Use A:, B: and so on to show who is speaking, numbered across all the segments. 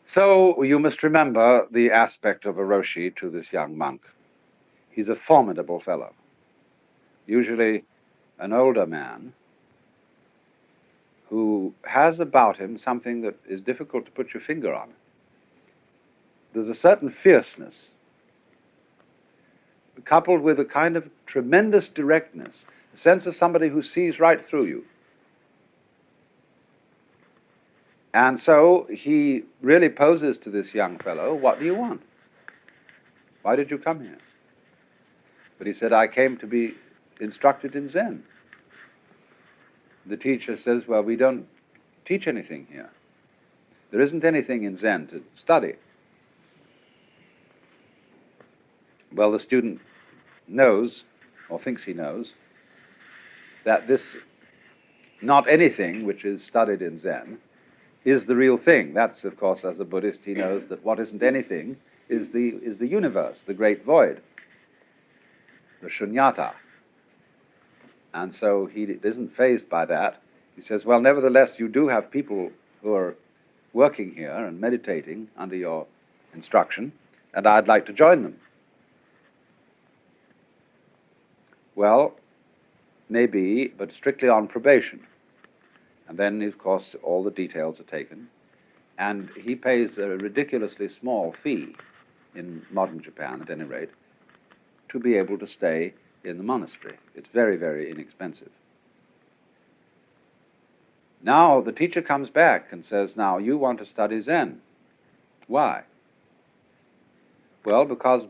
A: So you must remember the aspect of a Roshi to this young monk. He's a formidable fellow, usually an older man who has about him something that is difficult to put your finger on. There's a certain fierceness, coupled with a kind of tremendous directness, a sense of somebody who sees right through you. And so he really poses to this young fellow, what do you want? Why did you come here? But he said, I came to be instructed in Zen. The teacher says, well, we don't teach anything here. There isn't anything in Zen to study. Well, the student knows, or thinks he knows, that this not anything which is studied in Zen is the real thing. That's, of course, as a Buddhist, he knows that what isn't anything is the universe, the great void, the shunyata. And so he isn't fazed by that. He says, well, nevertheless, you do have people who are working here and meditating under your instruction, and I'd like to join them. Well, maybe, but strictly on probation. And then, of course, all the details are taken. And he pays a ridiculously small fee, in modern Japan at any rate, to be able to stay in the monastery. It's very, very inexpensive. Now the teacher comes back and says, now you want to study Zen. Why? Well, because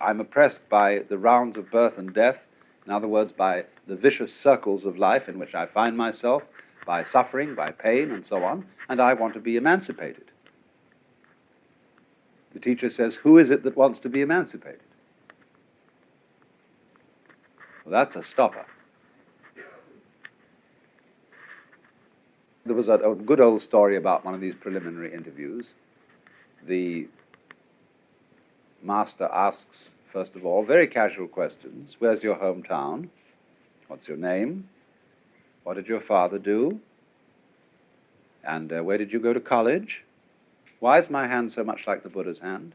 A: I'm oppressed by the rounds of birth and death, in other words, by the vicious circles of life in which I find myself, by suffering, by pain, and so on, and I want to be emancipated. The teacher says, who is it that wants to be emancipated? Well, that's a stopper. There was a good old story about one of these preliminary interviews. The master asks, first of all, very casual questions. Where's your hometown? What's your name? What did your father do? And where did you go to college? Why is my hand so much like the Buddha's hand?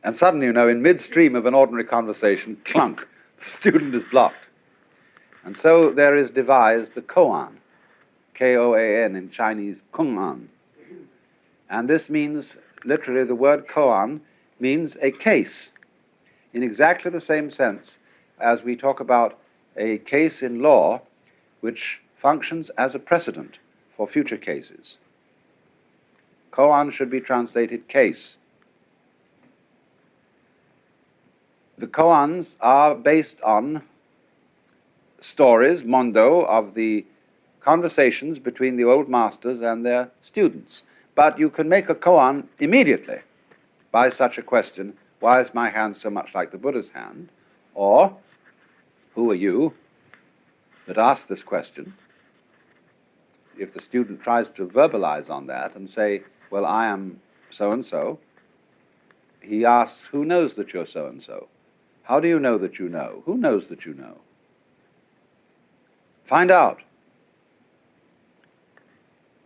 A: And suddenly, in midstream of an ordinary conversation, clunk, the student is blocked. And so there is devised the koan, K-O-A-N in Chinese, kung-an. And this means, literally, the word koan means a case, in exactly the same sense as we talk about a case in law which functions as a precedent for future cases. Koan should be translated case. The koans are based on stories, mondo, of the conversations between the old masters and their students. But you can make a koan immediately by such a question, why is my hand so much like the Buddha's hand? Or, who are you that asked this question? If the student tries to verbalize on that and say, well, I am so-and-so, he asks, who knows that you're so-and-so? How do you know that you know? Who knows that you know? Find out.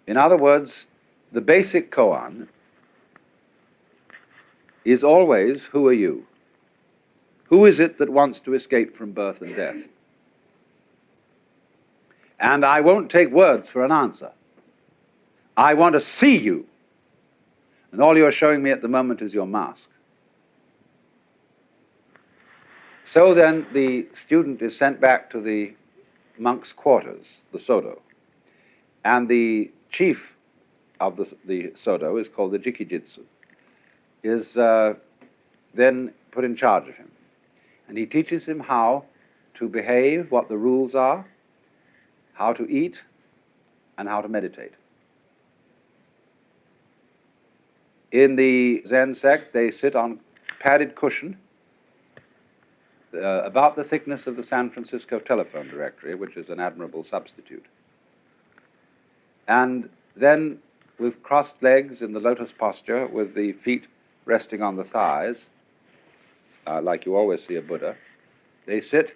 A: In other words, the basic koan is always, who are you? Who is it that wants to escape from birth and death? And I won't take words for an answer. I want to see you. And all you're showing me at the moment is your mask. So then the student is sent back to the monk's quarters, the sodo. And the chief of the sodo is called the jikijitsu, is then put in charge of him. And he teaches him how to behave, what the rules are, how to eat, and how to meditate. In the Zen sect, they sit on padded cushion about the thickness of the San Francisco telephone directory, which is an admirable substitute. And then, with crossed legs in the lotus posture, with the feet resting on the thighs, like you always see a Buddha, they sit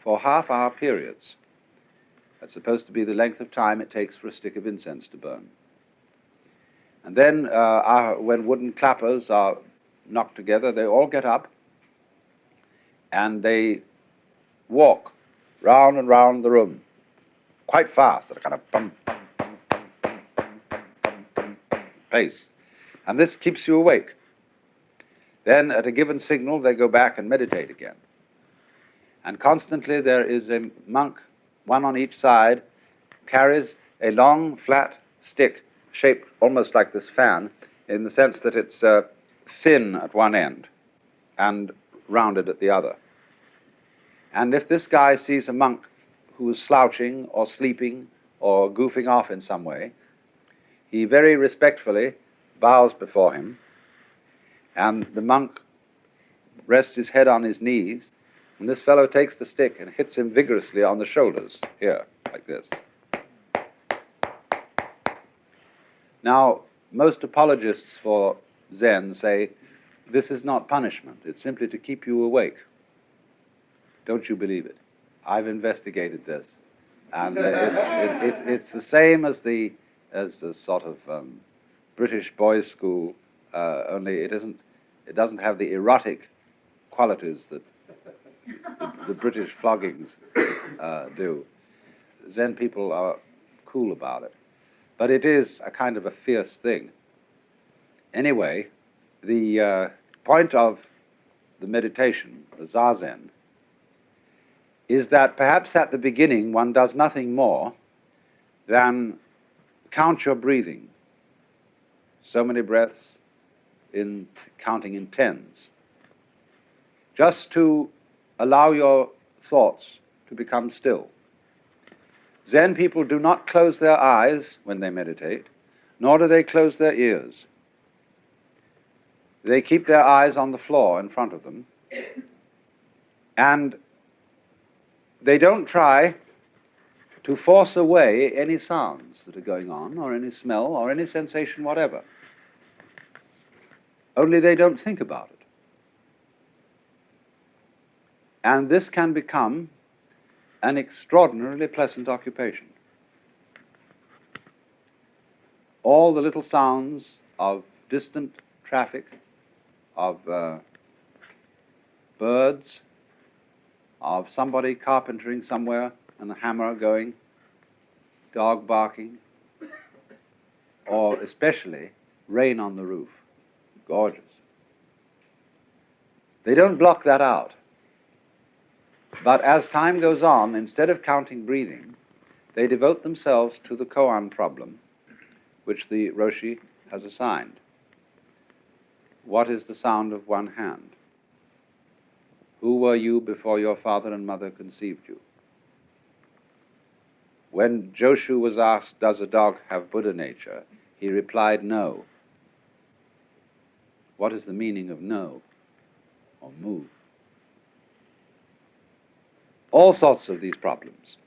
A: for half-hour periods. That's supposed to be the length of time it takes for a stick of incense to burn. And then when wooden clappers are knocked together, they all get up and they walk round and round the room quite fast at a kind of bum, bum, bum, bum, bum, bum, bum, bum, bum, bum pace. And this keeps you awake. Then at a given signal, they go back and meditate again. And constantly there is a monk, one on each side, carries a long, flat stick shaped almost like this fan, in the sense that it's thin at one end and rounded at the other. And if this guy sees a monk who is slouching or sleeping or goofing off in some way, he very respectfully bows before him, and the monk rests his head on his knees, and this fellow takes the stick and hits him vigorously on the shoulders, here, like this. Now, most apologists for Zen say, this is not punishment, it's simply to keep you awake. Don't you believe it? I've investigated this, and it's the same as the sort of British boys' school, only it doesn't have the erotic qualities that the British floggings do. Zen people are cool about it, but it is a kind of a fierce thing. Anyway, the point of the meditation, the Zazen, is that perhaps at the beginning one does nothing more than count your breathing. So many breaths, counting in tens. Just to allow your thoughts to become still. Zen people do not close their eyes when they meditate, nor do they close their ears. They keep their eyes on the floor in front of them, and they don't try to force away any sounds that are going on, or any smell, or any sensation whatever. Only they don't think about it. And this can become an extraordinarily pleasant occupation. All the little sounds of distant traffic, of birds, of somebody carpentering somewhere and a hammer going, dog barking, or especially rain on the roof. Gorgeous. They don't block that out. But as time goes on, instead of counting breathing, they devote themselves to the koan problem, which the Roshi has assigned. What is the sound of one hand? Who were you before your father and mother conceived you? When Joshu was asked, does a dog have Buddha nature? He replied, no. What is the meaning of no or mu? All sorts of these problems.